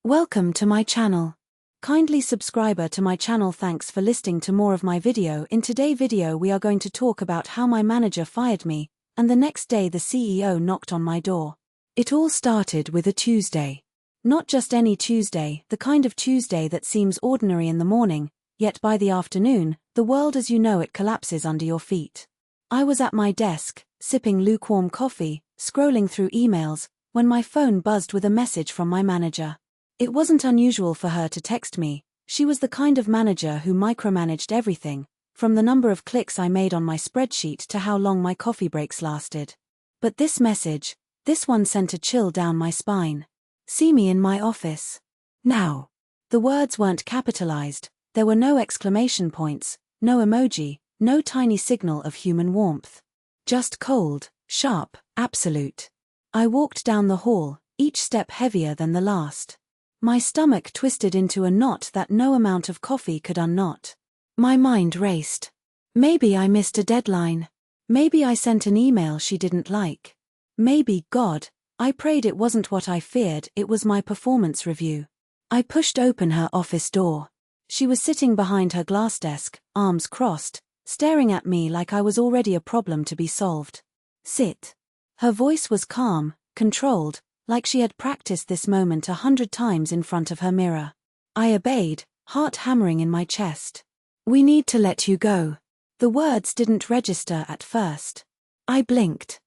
Welcome to my channel. Kindly subscribe to my channel. Thanks for listening to more of my video. In today's video we are going to talk about how my manager fired me, and the next day the CEO knocked on my door. It all started with a Tuesday. Not just any Tuesday, the kind of Tuesday that seems ordinary in the morning, yet by the afternoon, the world as you know it collapses under your feet. I was at my desk, sipping lukewarm coffee, scrolling through emails, when my phone buzzed with a message from my manager. It wasn't unusual for her to text me. She was the kind of manager who micromanaged everything, from the number of clicks I made on my spreadsheet to how long my coffee breaks lasted. But this message, this one sent a chill down my spine. See me in my office. Now. The words weren't capitalized, there were no exclamation points, no emoji, no tiny signal of human warmth. Just cold, sharp, absolute. I walked down the hall, each step heavier than the last. My stomach twisted into a knot that no amount of coffee could unknot. My mind raced. Maybe I missed a deadline. Maybe I sent an email she didn't like. Maybe, God, I prayed it wasn't what I feared, it was my performance review. I pushed open her office door. She was sitting behind her glass desk, arms crossed, staring at me like I was already a problem to be solved. Sit. Her voice was calm, controlled, like she had practiced this moment 100 times in front of her mirror. I obeyed, heart hammering in my chest. We need to let you go. The words didn't register at first. I blinked.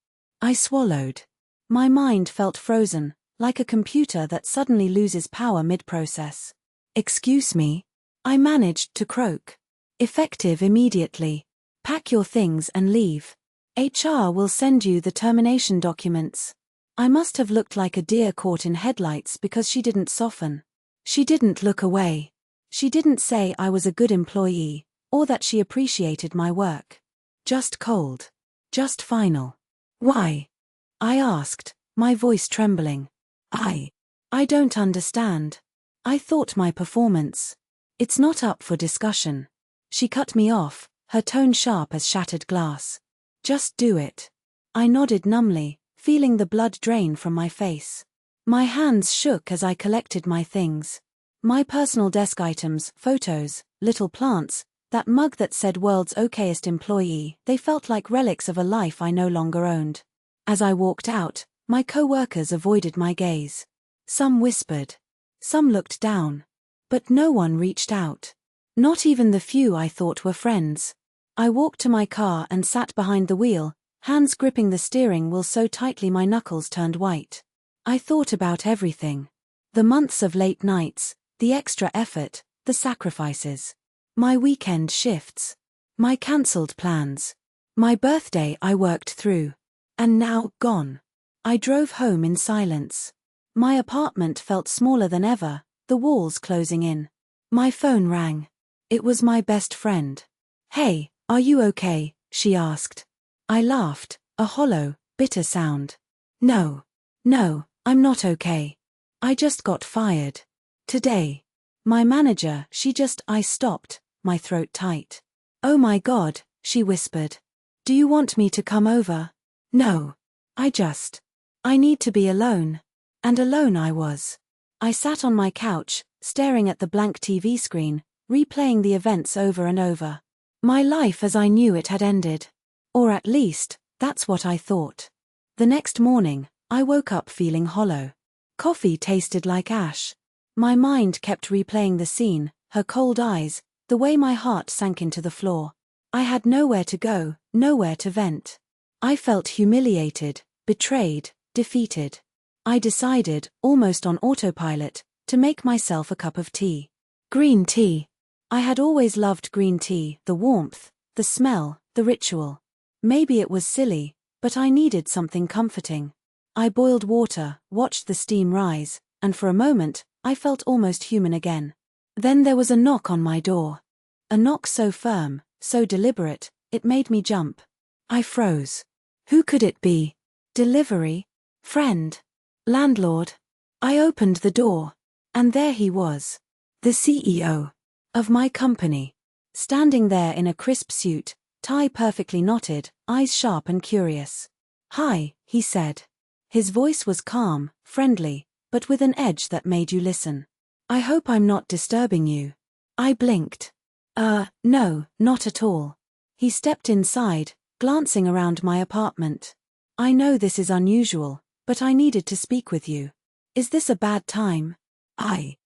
I swallowed. My mind felt frozen, like a computer that suddenly loses power mid-process. Excuse me? I managed to croak. Effective immediately. Pack your things and leave. HR will send you the termination documents. I must have looked like a deer caught in headlights because she didn't soften. She didn't look away. She didn't say I was a good employee, or that she appreciated my work. Just cold. Just final. Why? I asked, my voice trembling. I don't understand. I thought my performance. It's not up for discussion. She cut me off, her tone sharp as shattered glass. Just do it. I nodded numbly, feeling the blood drain from my face. My hands shook as I collected my things. My personal desk items, photos, little plants, that mug that said world's okayest employee, they felt like relics of a life I no longer owned. As I walked out, my co-workers avoided my gaze. Some whispered. Some looked down. But no one reached out. Not even the few I thought were friends. I walked to my car and sat behind the wheel, hands gripping the steering wheel so tightly my knuckles turned white. I thought about everything. The months of late nights, the extra effort, the sacrifices. My weekend shifts. My cancelled plans. My birthday I worked through. And now, gone. I drove home in silence. My apartment felt smaller than ever, the walls closing in. My phone rang. It was my best friend. Hey, are you okay? She asked. I laughed, a hollow, bitter sound. No, I'm not okay. I just got fired. Today. My manager, I stopped, my throat tight. Oh my God, she whispered. Do you want me to come over? No. I need to be alone. And alone I was. I sat on my couch, staring at the blank TV screen, replaying the events over and over. My life as I knew it had ended. Or at least, that's what I thought. The next morning, I woke up feeling hollow. Coffee tasted like ash. My mind kept replaying the scene, her cold eyes, the way my heart sank into the floor. I had nowhere to go, nowhere to vent. I felt humiliated, betrayed, defeated. I decided, almost on autopilot, to make myself a cup of tea. Green tea. I had always loved green tea, the warmth, the smell, the ritual. Maybe it was silly, but I needed something comforting. I boiled water, watched the steam rise, and for a moment, I felt almost human again. Then there was a knock on my door. A knock so firm, so deliberate, it made me jump. I froze. Who could it be? Delivery? Friend? Landlord? I opened the door. And there he was. The CEO. Of my company. Standing there in a crisp suit, tie perfectly knotted, eyes sharp and curious. Hi, he said. His voice was calm, friendly, but with an edge that made you listen. I hope I'm not disturbing you. I blinked. No, not at all. He stepped inside, glancing around my apartment. I know this is unusual, but I needed to speak with you. Is this a bad time? I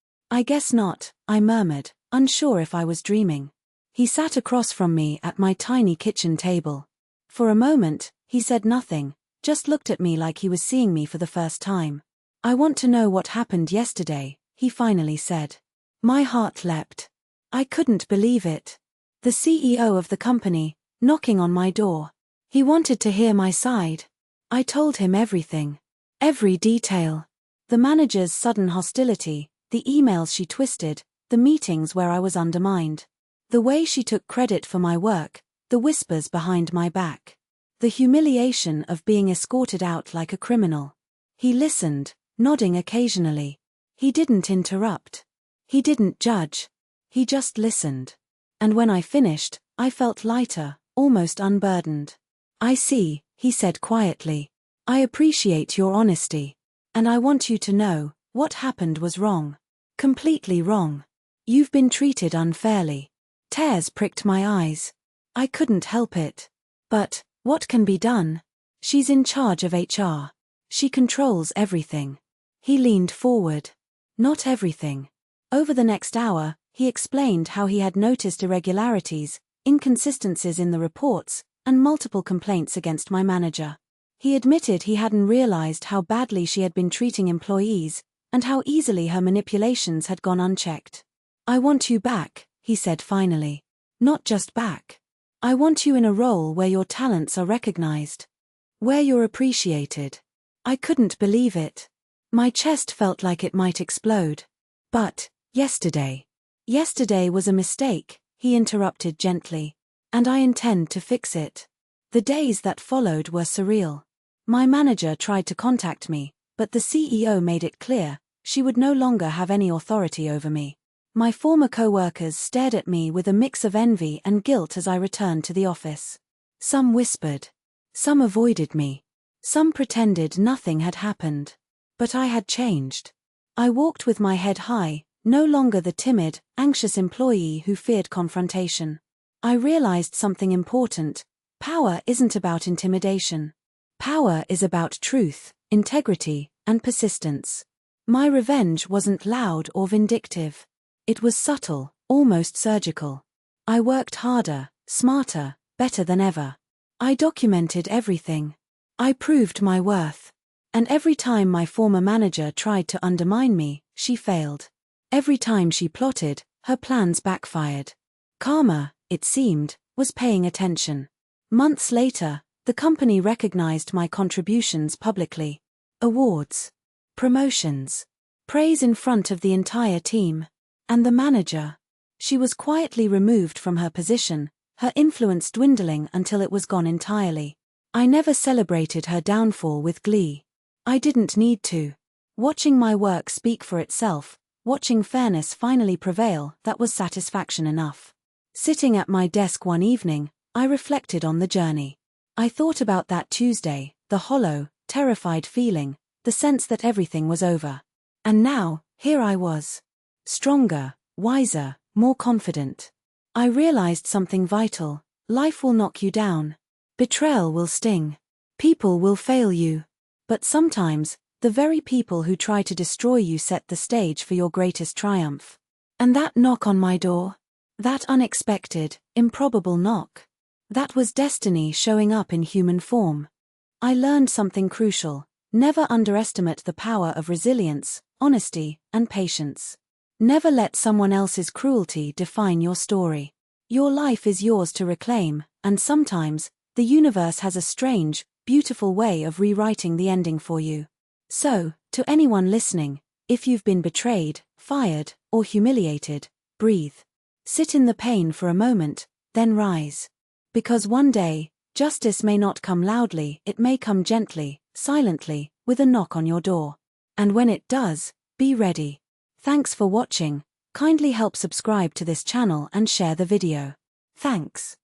guess not, I murmured, unsure if I was dreaming. He sat across from me at my tiny kitchen table. For a moment, he said nothing, just looked at me like he was seeing me for the first time. I want to know what happened yesterday, he finally said. My heart leapt. I couldn't believe it. The CEO of the company, knocking on my door. He wanted to hear my side. I told him everything. Every detail. The manager's sudden hostility, the emails she twisted, the meetings where I was undermined. The way she took credit for my work, the whispers behind my back. The humiliation of being escorted out like a criminal. He listened, nodding occasionally. He didn't interrupt. He didn't judge. He just listened. And when I finished, I felt lighter, almost unburdened. I see, he said quietly. I appreciate your honesty. And I want you to know, what happened was wrong. Completely wrong. You've been treated unfairly. Tears pricked my eyes. I couldn't help it. But, what can be done? She's in charge of HR. She controls everything. He leaned forward. Not everything. Over the next hour, he explained how he had noticed irregularities, inconsistencies in the reports, and multiple complaints against my manager. He admitted he hadn't realized how badly she had been treating employees, and how easily her manipulations had gone unchecked. I want you back, he said finally. Not just back. I want you in a role where your talents are recognized. Where you're appreciated. I couldn't believe it. My chest felt like it might explode. But, yesterday was a mistake, he interrupted gently. And I intend to fix it. The days that followed were surreal. My manager tried to contact me, but the CEO made it clear, she would no longer have any authority over me. My former co-workers stared at me with a mix of envy and guilt as I returned to the office. Some whispered. Some avoided me. Some pretended nothing had happened. But I had changed. I walked with my head high, no longer the timid, anxious employee who feared confrontation. I realized something important. Power isn't about intimidation. Power is about truth, integrity, and persistence. My revenge wasn't loud or vindictive. It was subtle, almost surgical. I worked harder, smarter, better than ever. I documented everything. I proved my worth. And every time my former manager tried to undermine me, she failed. Every time she plotted, her plans backfired. Karma, it seemed, was paying attention. Months later, the company recognized my contributions publicly. Awards. Promotions. Praise in front of the entire team. And the manager. She was quietly removed from her position, her influence dwindling until it was gone entirely. I never celebrated her downfall with glee. I didn't need to. Watching my work speak for itself, watching fairness finally prevail, that was satisfaction enough. Sitting at my desk one evening, I reflected on the journey. I thought about that Tuesday, the hollow, terrified feeling, the sense that everything was over. And now, here I was. Stronger, wiser, more confident. I realized something vital. Life will knock you down. Betrayal will sting. People will fail you. But sometimes, the very people who try to destroy you set the stage for your greatest triumph. And that knock on my door? That unexpected, improbable knock? That was destiny showing up in human form. I learned something crucial. Never underestimate the power of resilience, honesty, and patience. Never let someone else's cruelty define your story. Your life is yours to reclaim, and sometimes, the universe has a strange, beautiful way of rewriting the ending for you. So, to anyone listening, if you've been betrayed, fired, or humiliated, breathe. Sit in the pain for a moment, then rise. Because one day, justice may not come loudly, it may come gently, silently, with a knock on your door. And when it does, be ready. Thanks for watching. Kindly help subscribe to this channel and share the video. Thanks.